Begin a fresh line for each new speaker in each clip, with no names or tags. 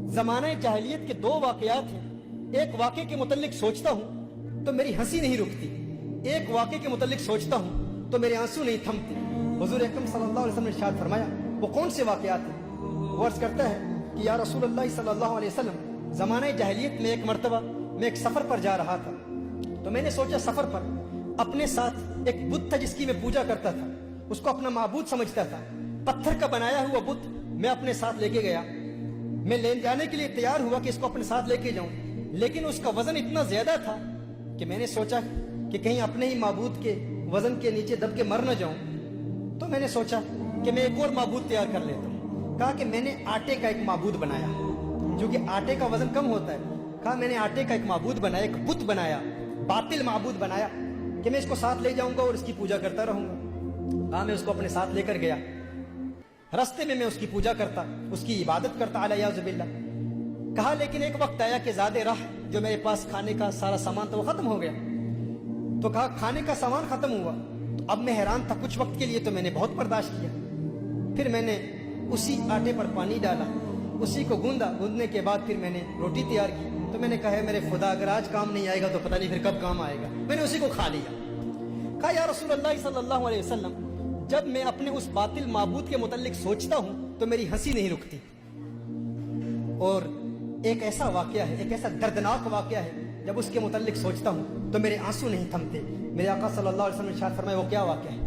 ज़माने जाहिलियत के दो वाक़यात हैं। एक वाक़े के मुतल्लिक सोचता हूँ तो मेरी हंसी नहीं रुकती, एक वाक़े के मुतल्लिक सोचता हूँ तो मेरे आंसू नहीं थमते। हुज़ूर अकरम सल्लल्लाहु अलैहि वसल्लम ने इरशाद फरमाया, वो कौन से वाक़यात हैं? वो अर्ज़ करता है कि या रसूलल्लाह सल्लल्लाहु अलैहि वसल्लम, ज़माने जाहिलियत में एक मरतबा मैं एक सफ़र पर जा रहा था, तो मैंने सोचा सफ़र पर अपने साथ एक बुत था जिसकी मैं पूजा करता था, उसको अपना माबूद समझता था। पत्थर का बनाया हुआ बुत मैं अपने साथ लेके गया। मैं ले जाने के लिए तैयार हुआ कि इसको अपने साथ लेके जाऊं, लेकिन उसका वजन इतना ज्यादा था कि मैंने सोचा कि कहीं अपने ही माबूद के वजन के नीचे दब के मर न जाऊं। तो मैंने सोचा कि मैं एक और माबूद तैयार कर लेता हूं। कहा कि मैंने आटे का एक माबूद बनाया, जो कि आटे का वजन कम होता है। कहा मैंने आटे का एक माबूद बनाया, एक बुत बनाया, बातिल माबूद बनाया कि मैं इसको साथ ले जाऊंगा और इसकी पूजा करता रहूंगा। कहा मैं उसको अपने साथ लेकर गया। रास्ते में मैं उसकी पूजा करता, उसकी इबादत करता अलियाज़ुबिल्लाह। कहा लेकिन एक वक्त आया कि ज़्यादा राह जो मेरे पास खाने का सारा सामान था वो खत्म हो गया। तो कहा खाने का सामान खत्म हुआ, तो अब मैं हैरान था। कुछ वक्त के लिए तो मैंने बहुत बर्दाश्त किया, फिर मैंने उसी आटे पर पानी डाला, उसी को गूंदा। गूंदने के बाद फिर मैंने रोटी तैयार की। तो मैंने कहा मेरे खुदा, अगर आज काम नहीं आएगा तो पता नहीं फिर कब काम आएगा। मैंने उसी को खा लिया। कहा या रसूलल्लाह सल्लल्लाहु अलैहि वसल्लम, जब मैं अपने उस बातिल माबूद के मुतल्लिक सोचता हूं तो मेरी हंसी नहीं रुकती। और एक ऐसा वाकया है, एक ऐसा दर्दनाक वाकया है, जब उसके मुतल्लिक सोचता हूं तो मेरे आंसू नहीं थमते। मेरे आका सल्लल्लाहु अलैहि वसल्लम ने इरशाद फरमाया, वो क्या वाकया है?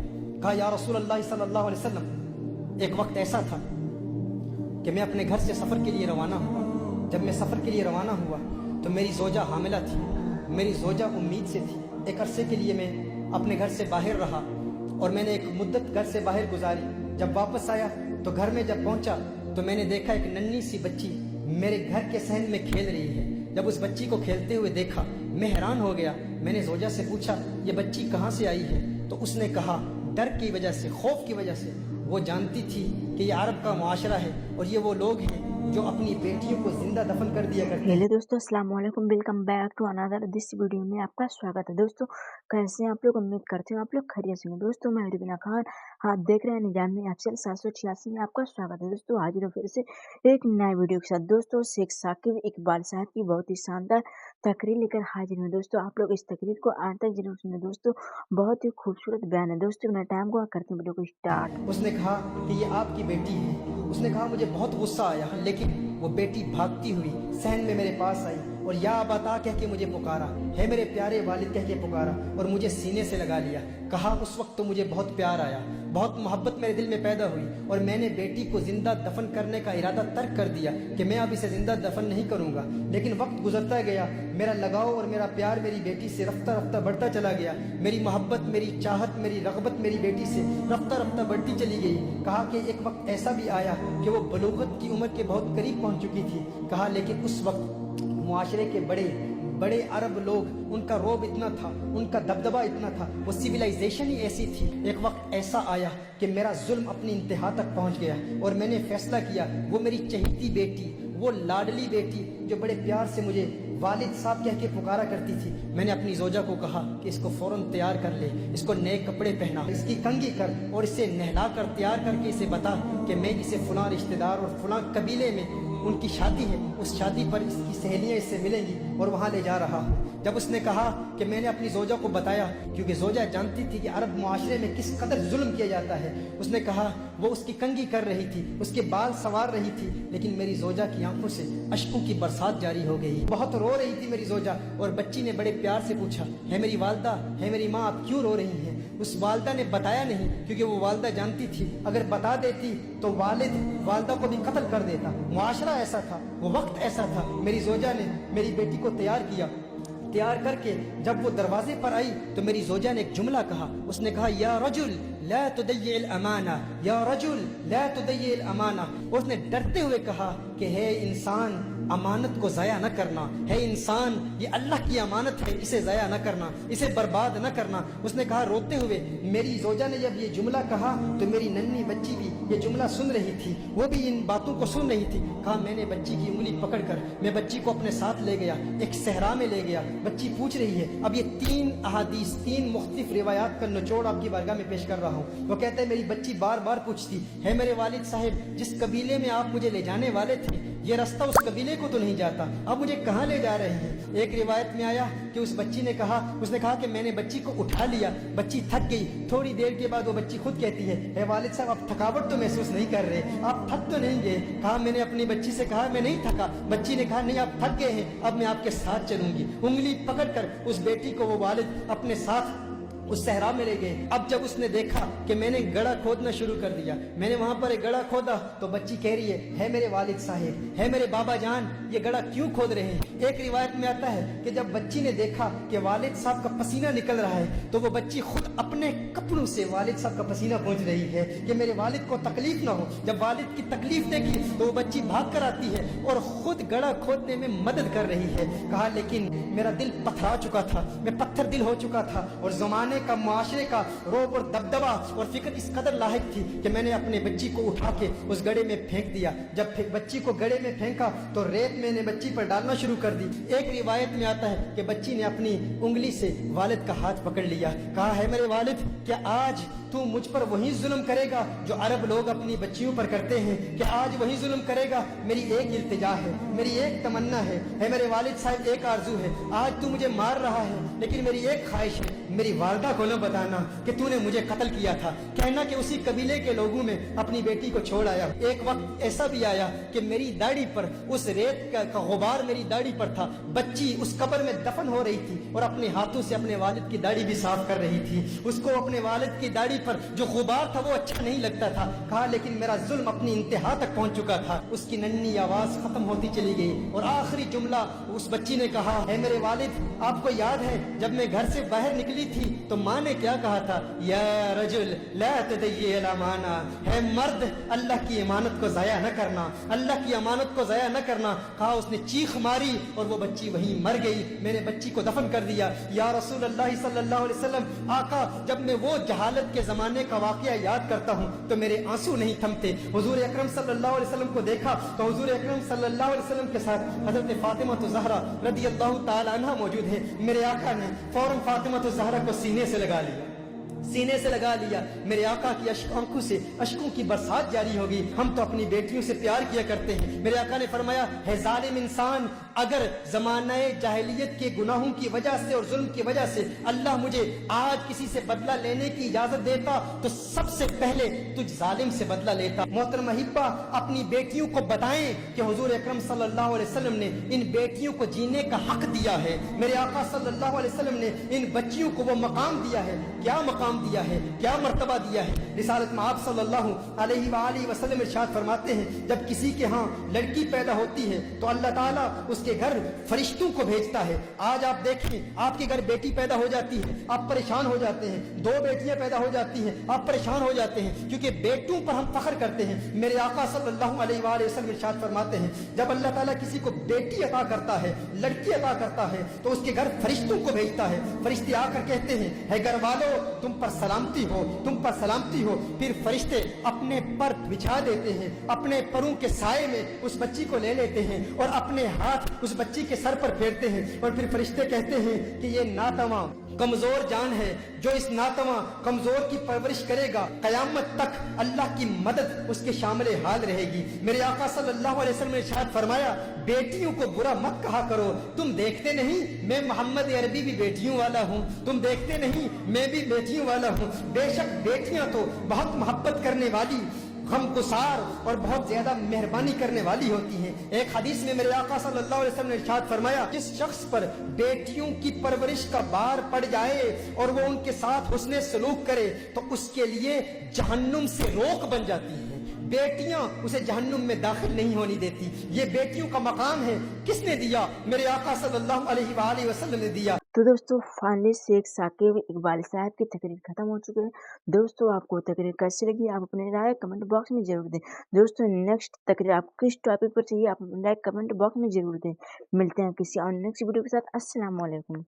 कहा या रसूलल्लाह सल्लल्लाहु अलैहि वसल्लम, एक वक्त ऐसा था कि मैं अपने घर से सफ़र के लिए रवाना हुआ। जब मैं सफ़र के लिए रवाना हुआ तो मेरी ज़ौजा हामिला थी। मेरी ज़ौजा उम्मीद से थी। एक अरसे के लिए मैं अपने घर से बाहर रहा और मैंने एक मुद्दत घर से बाहर गुजारी। जब वापस आया तो घर में जब पहुंचा तो मैंने देखा एक नन्ही सी बच्ची मेरे घर के सहन में खेल रही है। जब उस बच्ची को खेलते हुए देखा मैं हैरान हो गया। मैंने ज़ौजा से पूछा, ये बच्ची कहाँ से आई है? तो उसने कहा डर की वजह से, खौफ की वजह से। वो जानती थी कि ये अरब का मुआशरा है और ये वो लोग हैं जो अपनी बेटियों को जिंदा दफन कर दिया करते हैं।
हेलो दोस्तों, अस्सलाम वालेकुम, welcome back to another this video में आपका स्वागत है। दोस्तों कैसे हैं आप लोग? उम्मीद करते हैं आप लोग खैरियत से हैं। दोस्तों मैं रुबीना खान, आप देख रहे हैं निजामी अफसल 786 में आपका स्वागत है। दोस्तों हाजिर हो फिर से एक नए वीडियो के साथ। दोस्तों शेख साकिब इकबाल साहब की बहुत ही शानदार तकरीर लेकर हाजिर हुए। दोस्तों आप लोग इस तकरीर को आखिर तक जरूर सुने। दोस्तों बहुत ही खूबसूरत बयान है। दोस्तों बिना टाइम को करते हैं वीडियो को स्टार्ट।
उसने कहा कि ये आपकी बेटी है। उसने कहा मुझे बहुत गुस्सा आया, लेकिन वो बेटी भागती हुई सहन में मेरे पास आई और या बता कह के मुझे पुकारा, है मेरे प्यारे वालिद कह के पुकारा और मुझे सीने से लगा लिया। कहा उस वक्त तो मुझे बहुत प्यार आया, बहुत मोहब्बत मेरे दिल में पैदा हुई और मैंने बेटी को जिंदा दफन करने का इरादा तर्क कर दिया कि मैं अब इसे जिंदा दफन नहीं करूंगा। लेकिन वक्त गुजरता गया, मेरा लगाव और मेरा प्यार मेरी बेटी से रफ्ता रफ्ता बढ़ता चला गया। मेरी मोहब्बत, मेरी चाहत, मेरी रग़बत मेरी बेटी से रफ्ता रफ्ता बढ़ती चली गई। कहा कि एक वक्त ऐसा भी आया कि वो बलूगत की उम्र के बहुत करीब पहुंच चुकी थी। कहा लेकिन उस वक्त मुआशरे के बड़े बड़े अरब लोग, उनका रोब इतना था, उनका दबदबा इतना था, वो सिविलाइजेशन ही ऐसी थी। एक वक्त ऐसा आया कि मेरा जुल्म अपनी इंतहा तक पहुंच गया और मैंने फैसला किया, वो मेरी चहेती बेटी, वो लाडली बेटी जो बड़े प्यार से मुझे वालिद साहब कह के पुकारा करती थी, मैंने अपनी ज़ौजा को कहा कि इसको फौरन तैयार कर ले, इसको नए कपड़े पहना, इसकी कंघी कर और इसे नहला कर तैयार करके इसे बता कि मैं इसे फलां रिश्तेदार और फलां कबीले में उनकी शादी है, उस शादी पर इसकी सहेलियाँ इससे मिलेंगी और वहाँ ले जा रहा हूँ। जब उसने कहा कि मैंने अपनी ज़ौजा को बताया, क्योंकि ज़ौजा जानती थी कि अरब मुआशरे में किस कदर जुल्म किया जाता है। उसने कहा वो उसकी कंघी कर रही थी, उसके बाल संवार रही थी, लेकिन मेरी ज़ौजा की आंखों से अश्कों की बरसात जारी हो गई। बहुत रो रही थी मेरी ज़ौजा और बच्ची ने बड़े प्यार से पूछा, है मेरी वालदा, है मेरी माँ, आप क्यों रो रही हैं? उस वालदा ने बताया नहीं, क्योंकि वो वालदा जानती थी अगर बता देती तो वालिद वालदा को भी कत्ल कर देता। मुआशरा ऐसा था, वो वक्त ऐसा था। मेरी ज़ौजा ने मेरी बेटी को तैयार किया। तैयार करके जब वो दरवाजे पर आई तो मेरी ज़ौजा ने एक जुमला कहा। उसने कहा या रजुल ला तुदय्यिल अमाना, या रजुल ला तुदय्यिल अमाना। उसने डरते हुए कहा कि है इंसान, अमानत को ज़ाया न करना, है इंसान, ये अल्लाह की अमानत है, इसे ज़ाया न करना, इसे बर्बाद न करना। उसने कहा रोते हुए। मेरी ज़ौजा ने जब ये जुमला कहा तो मेरी नन्ही बच्ची भी ये जुमला सुन रही थी, वो भी इन बातों को सुन रही थी। कहा मैंने बच्ची की उंगली पकड़कर मैं बच्ची को अपने साथ ले गया, एक सहरा में ले गया। बच्ची पूछ रही है। अब ये 3 अहादीस, 3 मुख्तलिफ रिवायात का निचोड़ आपकी बारगाह में पेश कर रहा हूँ। वो कहते हैं मेरी बच्ची बार बार पूछती है मेरे वालिद साहब, जिस कबीले में आप मुझे ले जाने वाले थे ये रास्ता उस कबीले को तो नहीं जाता, अब मुझे कहाँ ले जा रहे हैं। एक रिवायत में आया कि उस बच्ची ने कहा, उसने कहा कि मैंने बच्ची को उठा लिया, बच्ची थक गई। थोड़ी देर के बाद वो बच्ची खुद कहती है, "ए वालिद साहब, आप थकावट तो महसूस नहीं कर रहे, आप थक तो नहीं गए?" कहा, मैंने अपनी बच्ची से कहा मैं नहीं थका। बच्ची ने कहा, नहीं आप थक गए हैं, अब मैं आपके साथ चलूंगी। उंगली पकड़कर उस बेटी को वो वालिद अपने साथ उस सहरा में ले गए। अब जब उसने देखा कि मैंने गड़ा खोदना शुरू कर दिया, मैंने वहां पर एक गड़ा खोदा, तो बच्ची कह रही है मेरे वालिद साहिब, है मेरे बाबा जान, ये गड़ा क्यों खोद रहे हैं। एक रिवायत में आता है कि जब बच्ची ने देखा कि वालिद साहब का पसीना निकल रहा है, तो वो बच्ची खुद अपने कपड़ों से वालिद साहब का पसीना पोंछ रही है कि मेरे वालिद को तकलीफ ना हो। जब वालिद की तकलीफ देखी तो वो बच्ची भाग कर आती है और खुद गड़ा खोदने में मदद कर रही है। कहा, लेकिन मेरा दिल पथरा चुका था, मैं पत्थर दिल हो चुका था, और जमाने का, मुआशरे का रौब और दबदबा और फिक्र इस कदर लाहिक थी कि मैंने अपने बच्ची को उठा के उस गड्ढे में फेंक दिया। जब बच्ची को गड्ढे में फेंका तो रेत मैंने बच्ची पर डालना शुरू कर दी। एक रिवायत में आता है कि बच्ची ने अपनी उंगली से वालिद का हाथ पकड़ लिया। कहा, है मेरे वालिद, क्या आज तू मुझ पर वही जुल्म करेगा जो अरब लोग अपनी बच्चियों पर करते हैं? क्या आज वही जुल्म करेगा? मेरी एक इल्तिजा है, मेरी एक तमन्ना है मेरे वालिद साहब, एक आरजू है। आज तू मुझे मार रहा है, लेकिन मेरी एक ख्वाहिश है, मेरी वालदा को न बताना कि तूने मुझे कत्ल किया था, कहना कि उसी कबीले के लोगों में अपनी बेटी को छोड़ आया। एक वक्त ऐसा भी आया कि मेरी दाढ़ी पर उस रेत का गुबार मेरी दाढ़ी पर था, बच्ची उस कब्र में दफन हो रही थी और अपने हाथों से अपने वालिद की दाढ़ी भी साफ कर रही थी। उसको अपने वालिद की दाढ़ी पर जो गुबार था वो अच्छा नहीं लगता था। कहा, लेकिन मेरा जुल्म अपनी इंतहा तक पहुंच चुका था। उसकी नन्ही आवाज खत्म होती चली गई और आखिरी जुमला उस बच्ची ने कहा, है मेरे वालिद, आपको याद है जब मैं घर से बाहर निकली थी तो माँ ने क्या कहा था? या रजुल ला तदय्यिल अमाना, है मर्द, अल्लाह की इमानत को जाया न करना, अल्लाह की अमानत को जाया न करना। कहा, उसने चीख मारी और वो बच्ची वहीं मर गई। मैंने बच्ची को दफन कर दिया। या रसूल अल्लाह सल्लल्लाहु अलैहि वसल्लम, आका, जब मैं वो जहालत के जमाने का वाकया याद करता हूँ तो मेरे आंसू नहीं थमते। हुजूर अकरम सल्लल्लाहु अलैहि वसल्लम को देखा तो हुजूर अकरम सल्लल्लाहु अलैहि वसल्लम के साथ हजरत फातिमा तो ज़हरा रदी अल्लाह ताला अन्हा मौजूद है। मेरे आका ने फौरन फातिमा तो ज़हरा को सीने से लगा लिया, सीने से लगा लिया। मेरे आका की आंखों से अश्कों की बरसात जारी होगी। हम तो अपनी बेटियों से प्यार किया करते हैं। मेरे आका ने फरमाया, है जालिम इंसान, अगर जमाने जाहिलियत के गुनाहों की वजह से और जुल्म की वजह से अल्लाह मुझे आज किसी से बदला लेने की इजाजत देता तो सबसे पहले तुझ जालिम से बदला लेता। मोहतरमा हिब्बा, अपनी बेटियों को बताएं कि हुजूर अकरम सल्लल्लाहु अलैहि वसल्लम ने इन बेटियों को जीने का हक दिया है। मेरे आका सल्लल्लाहु अलैहि वसल्लम ने इन बच्चियों को वो मकाम दिया है। क्या मकाम दिया है, क्या मर्तबा दिया है। रिसालत में आप सल्लल्लाहु अलैहि वसल्लम इरशाद फरमाते हैं, जब किसी के यहाँ लड़की पैदा होती है तो अल्लाह ताला उसके घर फरिश्तों को भेजता है। आज आप देखें, आपके घर बेटी पैदा हो जाती है, आप परेशान हो जाते हैं। दो बेटियां पैदा हो जाती हैं, आप परेशान हो जाते हैं, क्योंकि बेटों पर हम फख्र करते हैं। मेरे आका सल्लल्लाहु अलैहि वसल्लम इरशाद फरमाते हैं, जब अल्लाह ताला किसी को बेटी अता करता है, लड़की अता करता है, तो उसके घर फरिश्तों को भेजता है। फरिश्ते आकर कहते हैं, है घर वालों, तुम पर सलामती हो, तुम पर सलामती हो। फिर फरिश्ते अपने पर बिछा देते हैं, अपने परों के साए में उस बच्ची को ले लेते हैं और अपने हाथ उस बच्ची के सर पर फेरते हैं। और फिर फरिश्ते कहते हैं कि ये नातवा कमजोर जान है, जो इस नातवा कमजोर की परवरिश करेगा, कयामत तक अल्लाह की मदद उसके शामिल हाल रहेगी। मेरे आका सल्लल्लाहु अलैहि वसल्लम ने इरशाद फरमाया, बेटियों को बुरा मत कहा करो। तुम देखते नहीं मैं मोहम्मद अरबी भी बेटियों वाला हूँ, तुम देखते नहीं मैं भी बेटियों वाला हूँ। बेशक बेटियां तो बहुत मोहब्बत करने वाली, गमगुसार और बहुत ज्यादा मेहरबानी करने वाली होती हैं। एक हदीस में मेरे आका सल्लल्लाहु अलैहि वसल्लम ने इरशाद फरमाया, जिस शख्स पर बेटियों की परवरिश का बार पड़ जाए और वो उनके साथ हुस्ने सलूक करे तो उसके लिए जहन्नुम से रोक बन जाती है। बेटियां उसे जहन्नुम में दाखिल नहीं होने देती। ये बेटियों का मकाम है, किसने दिया? मेरे आका सल्लल्लाहु अलैहि वसल्लम ने दिया।
तो दोस्तों फाइनली शेख साकिब इकबाल साहब की तकरीर खत्म हो चुकी है। दोस्तों आपको तकरीर कैसी लगी, आप अपनी राय कमेंट बॉक्स में जरूर दें। दोस्तों नेक्स्ट तकरीर आप किस टॉपिक पर चाहिए, आप राय कमेंट बॉक्स में जरूर दें। मिलते हैं किसी और नेक्स्ट वीडियो के साथ। अस्सलाम वालेकुम।